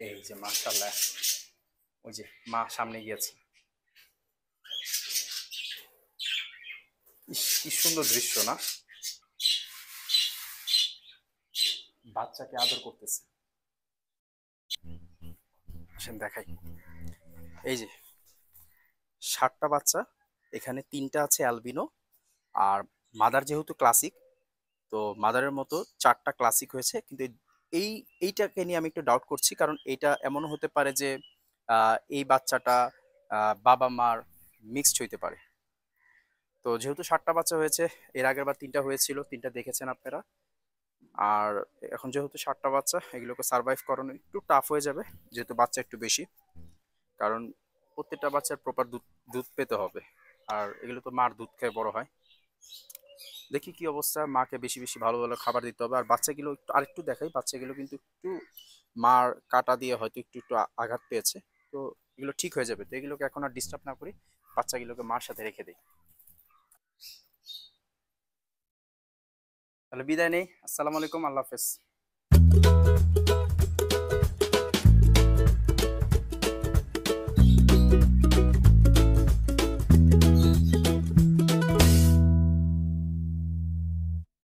এই যে মাশাআল্লাহ, ওই যে মা সামনে গিয়েছে। ইস, কি সুন্দর দৃশ্য না? বাচ্চাকে আদর করতেছে। আসেন দেখাই। এই যে 7টা বাচ্চা, এখানে 3টা আছে অ্যালবিনো। আর মাদার যেহেতু ক্লাসিক, তো মাদারের মতো 4টা ক্লাসিক হয়েছে। কিন্তু এই এইটাকে নিয়ে আমি একটু ডাউট করছি, কারণ এইটা এমনও হতে পারে যে এই বাচ্চাটা বাবা মার মিক্সড হইতে পারে। তো যেহেতু 7টা বাচ্চা হয়েছে, এর আগের বার 3টা হয়েছিল, 3টা দেখেছেন আপনারা। আর এখন যেহেতু 7টা বাচ্চা, এগুলোকে সার্ভাইভ করানো একটু টাফ হয়ে যাবে, যেহেতু বাচ্চা একটু বেশি। কারণ প্রত্যেকটা বাচ্চার প্রপার দুধ দুধ পেতে হবে। আর এগুলো তো মার দুধ খেয়ে বড় হয়। দেখি কি অবস্থা, মাকে বেশি বেশি ভালো ভালো খাবার দিতে হবে। আর বাচ্চাগুলো একটু আরেকটু দেখাই, বাচ্চাগুলো কিন্তু একটু মার কাটা দিয়ে হয়তো একটু একটু আঘাত পেয়েছে। তো এগুলো ঠিক হয়ে যাবে, তো এগুলোকে এখন আর ডিস্টার্ব না করি, বাচ্চাগুলোকে মার সাথে রেখে দিই। তাহলে বিদায় নেই, আসসালামু আলাইকুম, আল্লাহ হাফেজ।